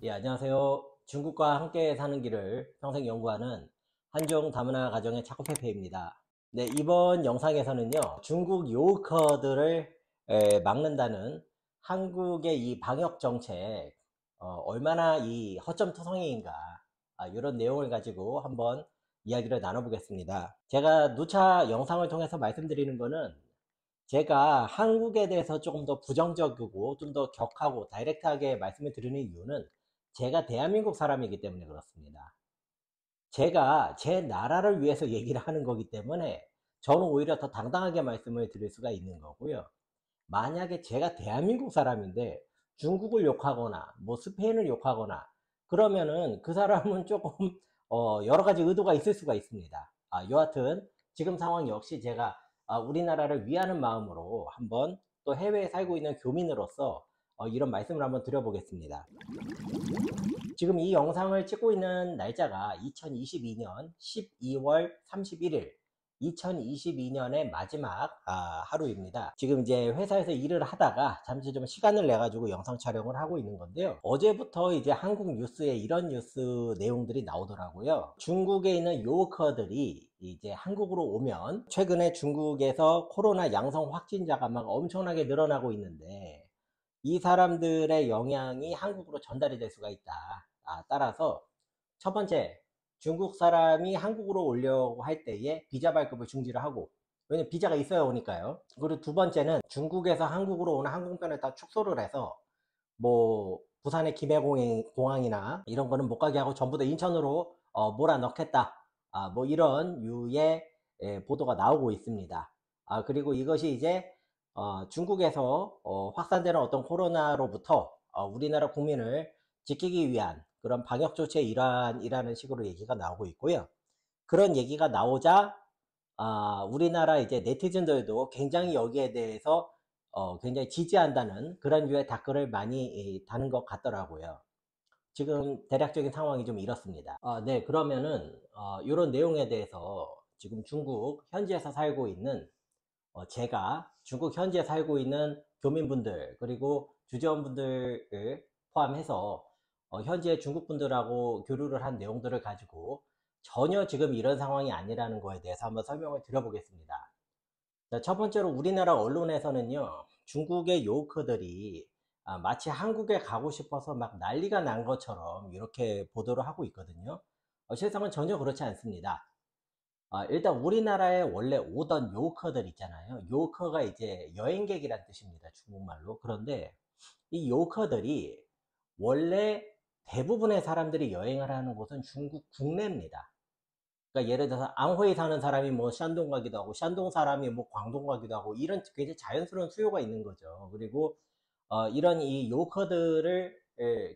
예, 안녕하세요. 중국과 함께 사는 길을 평생 연구하는 한중 다문화 가정의 차코페페입니다. 네, 이번 영상에서는요, 중국 요커들을 막는다는 한국의 이 방역 정책, 얼마나 이 허점투성이인가, 이런 내용을 가지고 한번 이야기를 나눠보겠습니다. 제가 누차 영상을 통해서 말씀드리는 거는 제가 한국에 대해서 조금 더 부정적이고 좀 더 격하고 다이렉트하게 말씀을 드리는 이유는 제가 대한민국 사람이기 때문에 그렇습니다. 제가 제 나라를 위해서 얘기를 하는 거기 때문에 저는 오히려 더 당당하게 말씀을 드릴 수가 있는 거고요. 만약에 제가 대한민국 사람인데 중국을 욕하거나 뭐 스페인을 욕하거나 그러면은 그 사람은 조금 여러 가지 의도가 있을 수가 있습니다. 여하튼 지금 상황 역시 제가 우리나라를 위하는 마음으로 한번 또 해외에 살고 있는 교민으로서 이런 말씀을 한번 드려보겠습니다. 지금 이 영상을 찍고 있는 날짜가 2022년 12월 31일 2022년의 마지막 하루입니다. 지금 이제 회사에서 일을 하다가 잠시 좀 시간을 내 가지고 영상 촬영을 하고 있는 건데요. 어제부터 이제 한국 뉴스에 이런 뉴스 내용들이 나오더라고요. 중국에 있는 요커들이 이제 한국으로 오면 최근에 중국에서 코로나 양성 확진자가 막 엄청나게 늘어나고 있는데 이 사람들의 영향이 한국으로 전달이 될 수가 있다. 따라서 첫 번째, 중국 사람이 한국으로 오려고 할 때에 비자 발급을 중지를 하고, 왜냐면 비자가 있어야 오니까요. 그리고 두 번째는 중국에서 한국으로 오는 항공편을 다 축소를 해서 뭐 부산의 김해공항이나 이런 거는 못 가게 하고 전부 다 인천으로 몰아넣겠다. 뭐 이런 유의 보도가 나오고 있습니다. 그리고 이것이 이제 중국에서 확산되는 어떤 코로나로부터 우리나라 국민을 지키기 위한 그런 방역 조치의 일환이라는 식으로 얘기가 나오고 있고요. 그런 얘기가 나오자 우리나라 이제 네티즌들도 굉장히 여기에 대해서 굉장히 지지한다는 그런 유의 댓글을 많이 다는 것 같더라고요. 지금 대략적인 상황이 좀 이렇습니다. 네, 그러면은 이런 내용에 대해서 지금 중국 현지에서 살고 있는 제가 중국 현지에 살고 있는 교민분들 그리고 주재원분들을 포함해서 현지의 중국분들하고 교류를 한 내용들을 가지고 전혀 지금 이런 상황이 아니라는 거에 대해서 한번 설명을 드려보겠습니다. 자, 첫 번째로 우리나라 언론에서는요, 중국의 요커들이 마치 한국에 가고 싶어서 막 난리가 난 것처럼 이렇게 보도를 하고 있거든요. 실상은 전혀 그렇지 않습니다. 일단 우리나라에 원래 오던 요커들 있잖아요. 요커가 이제 여행객이란 뜻입니다. 중국말로. 그런데 이 요커들이 원래 대부분의 사람들이 여행을 하는 곳은 중국 국내입니다. 그러니까 예를 들어서 안호에 사는 사람이 뭐 샨동 가기도 하고 샨동 사람이 뭐 광동 가기도 하고 이런 굉장히 자연스러운 수요가 있는 거죠. 그리고 이런 이 요커들을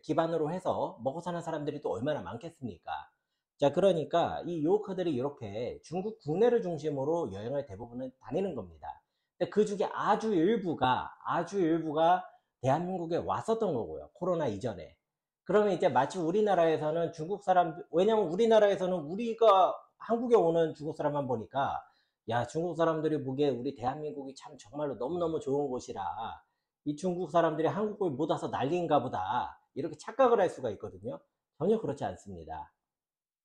기반으로 해서 먹고 사는 사람들이 또 얼마나 많겠습니까? 자, 그러니까 이 요커들이 이렇게 중국 국내를 중심으로 여행을 대부분은 다니는 겁니다. 근데 그 중에 아주 일부가 대한민국에 왔었던 거고요. 코로나 이전에. 그러면 이제 마치 우리나라에서는 중국 사람, 왜냐면 우리나라에서는 우리가 한국에 오는 중국 사람만 보니까 야, 중국 사람들이 보기에 우리 대한민국이 참 정말로 너무너무 좋은 곳이라 이 중국 사람들이 한국을 못 와서 난리인가 보다 이렇게 착각을 할 수가 있거든요. 전혀 그렇지 않습니다.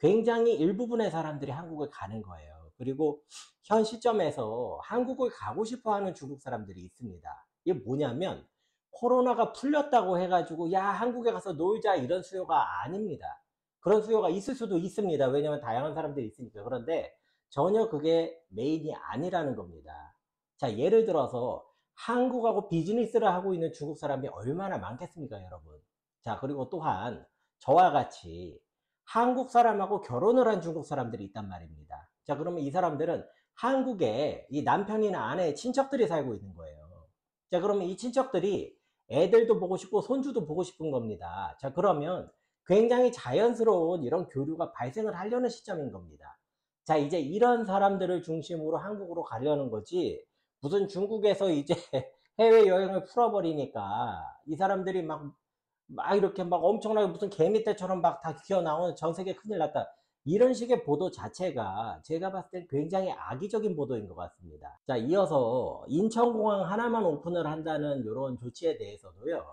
굉장히 일부분의 사람들이 한국을 가는 거예요. 그리고 현 시점에서 한국을 가고 싶어 하는 중국 사람들이 있습니다. 이게 뭐냐면 코로나가 풀렸다고 해가지고 야, 한국에 가서 놀자 이런 수요가 아닙니다. 그런 수요가 있을 수도 있습니다. 왜냐면 다양한 사람들이 있으니까. 그런데 전혀 그게 메인이 아니라는 겁니다. 자, 예를 들어서 한국하고 비즈니스를 하고 있는 중국 사람이 얼마나 많겠습니까, 여러분? 자, 그리고 또한 저와 같이 한국 사람하고 결혼을 한 중국 사람들이 있단 말입니다. 자, 그러면 이 사람들은 한국에 이 남편이나 아내의 친척들이 살고 있는 거예요. 자, 그러면 이 친척들이 애들도 보고 싶고 손주도 보고 싶은 겁니다. 자, 그러면 굉장히 자연스러운 이런 교류가 발생을 하려는 시점인 겁니다. 자, 이제 이런 사람들을 중심으로 한국으로 가려는 거지, 무슨 중국에서 이제 해외여행을 풀어버리니까 이 사람들이 막 이렇게 막 엄청나게 무슨 개미떼처럼 막 다 기어나오는 전 세계 큰일 났다. 이런 식의 보도 자체가 제가 봤을 때 굉장히 악의적인 보도인 것 같습니다. 자, 이어서 인천공항 하나만 오픈을 한다는 이런 조치에 대해서도요.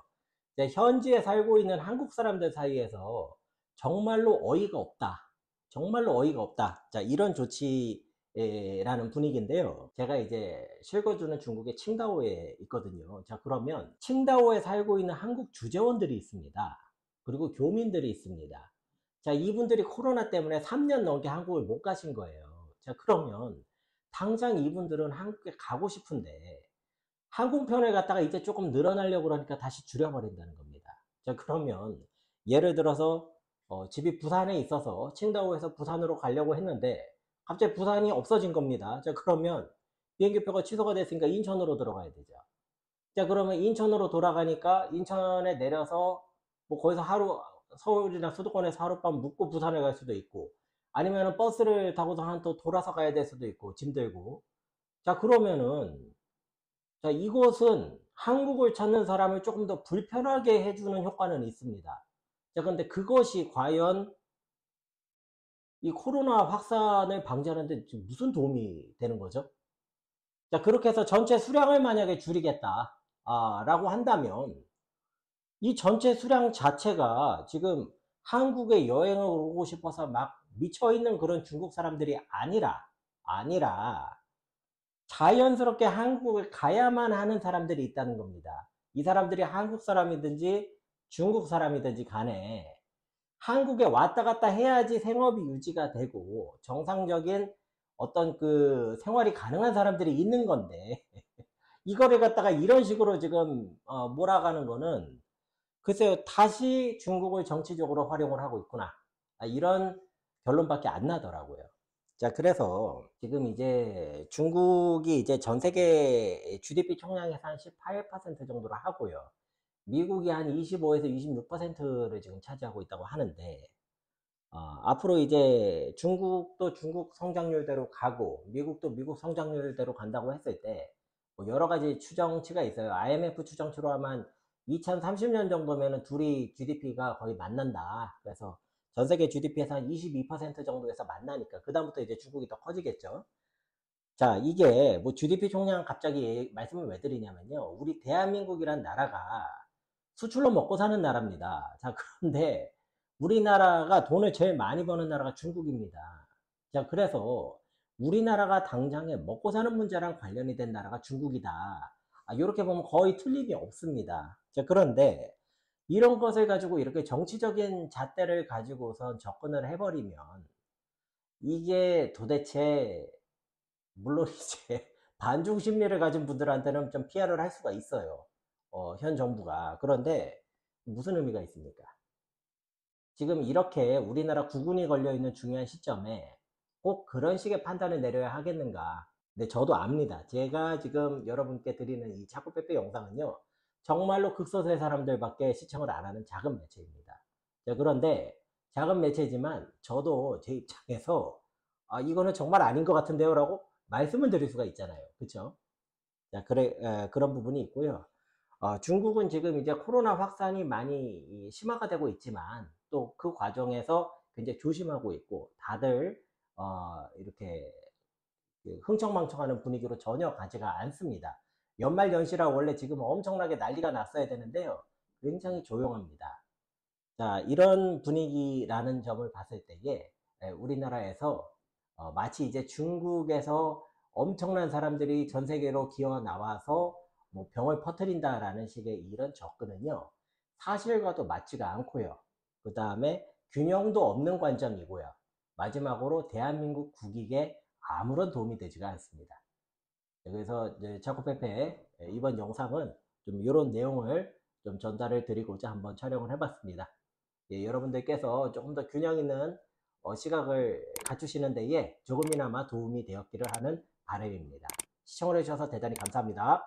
이제 현지에 살고 있는 한국 사람들 사이에서 정말로 어이가 없다. 정말로 어이가 없다. 자, 이런 조치라는 분위기인데요. 제가 이제 실거주는 중국의 칭다오에 있거든요. 자, 그러면 칭다오에 살고 있는 한국 주재원들이 있습니다. 그리고 교민들이 있습니다. 자, 이분들이 코로나 때문에 3년 넘게 한국을 못 가신 거예요. 자, 그러면 당장 이분들은 한국에 가고 싶은데 항공편을 갖다가 이제 조금 늘어나려고 그러니까 다시 줄여버린다는 겁니다. 자, 그러면 예를 들어서 집이 부산에 있어서 칭다오에서 부산으로 가려고 했는데 갑자기 부산이 없어진 겁니다. 자, 그러면 비행기표가 취소가 됐으니까 인천으로 들어가야 되죠. 자, 그러면 인천으로 돌아가니까 인천에 내려서 뭐 거기서 하루, 서울이나 수도권에서 하룻밤 묵고 부산에 갈 수도 있고, 아니면 버스를 타고서 한 또 돌아서 가야 될 수도 있고, 짐 들고. 자, 그러면은 자, 이곳은 한국을 찾는 사람을 조금 더 불편하게 해주는 효과는 있습니다. 자, 근데 그것이 과연 이 코로나 확산을 방지하는데 지금 무슨 도움이 되는 거죠? 자, 그렇게 해서 전체 수량을 만약에 줄이겠다, 라고 한다면, 이 전체 수량 자체가 지금 한국에 여행을 오고 싶어서 막 미쳐있는 그런 중국 사람들이 아니라, 자연스럽게 한국을 가야만 하는 사람들이 있다는 겁니다. 이 사람들이 한국 사람이든지 중국 사람이든지 간에 한국에 왔다 갔다 해야지 생업이 유지가 되고 정상적인 어떤 그 생활이 가능한 사람들이 있는 건데 이거를 갖다가 이런 식으로 지금 몰아가는 거는 글쎄요, 다시 중국을 정치적으로 활용을 하고 있구나, 이런 결론밖에 안 나더라고요. 자, 그래서 지금 이제 중국이 이제 전 세계 GDP 총량에서 한 18% 정도를 하고요. 미국이 한 25에서 26%를 지금 차지하고 있다고 하는데, 앞으로 이제 중국도 중국 성장률대로 가고, 미국도 미국 성장률대로 간다고 했을 때, 뭐 여러 가지 추정치가 있어요. IMF 추정치로 하면 2030년 정도면은 둘이 GDP가 거의 만난다. 그래서 전 세계 GDP에서 한 22% 정도에서 만나니까, 그다음부터 이제 중국이 더 커지겠죠. 자, 이게 뭐 GDP 총량 갑자기 말씀을 왜 드리냐면요. 우리 대한민국이란 나라가 수출로 먹고 사는 나라입니다. 자, 그런데 우리나라가 돈을 제일 많이 버는 나라가 중국입니다. 자, 그래서 우리나라가 당장에 먹고 사는 문제랑 관련이 된 나라가 중국이다. 이렇게 보면 거의 틀림이 없습니다. 자, 그런데 이런 것을 가지고 이렇게 정치적인 잣대를 가지고선 접근을 해버리면 이게 도대체 물론 이제 반중 심리를 가진 분들한테는 좀 피해를 할 수가 있어요. 현 정부가. 그런데 무슨 의미가 있습니까? 지금 이렇게 우리나라 국운이 걸려 있는 중요한 시점에 꼭 그런 식의 판단을 내려야 하겠는가? 근데 저도 압니다. 제가 지금 여러분께 드리는 이 차코페페 영상은요, 정말로 극소수의 사람들밖에 시청을 안 하는 작은 매체입니다. 자, 그런데 작은 매체지만 저도 제 입장에서 이거는 정말 아닌 것 같은데요 라고 말씀을 드릴 수가 있잖아요. 그쵸? 자, 그런 부분이 있고요. 중국은 지금 이제 코로나 확산이 많이 심화가 되고 있지만 또 그 과정에서 굉장히 조심하고 있고, 다들 이렇게 흥청망청하는 분위기로 전혀 가지가 않습니다. 연말 연시라 원래 지금 엄청나게 난리가 났어야 되는데요, 굉장히 조용합니다. 자, 이런 분위기라는 점을 봤을 때에 우리나라에서 마치 이제 중국에서 엄청난 사람들이 전 세계로 기어 나와서 뭐 병을 퍼뜨린다라는 식의 이런 접근은요, 사실과도 맞지가 않고요. 그 다음에 균형도 없는 관점이고요. 마지막으로 대한민국 국익에 아무런 도움이 되지가 않습니다. 그래서 차코페페 이번 영상은 좀 이런 내용을 좀 전달을 드리고자 한번 촬영을 해봤습니다. 여러분들께서 조금 더 균형 있는 시각을 갖추시는 데에 조금이나마 도움이 되었기를 하는 바람입니다. 시청을 해주셔서 대단히 감사합니다.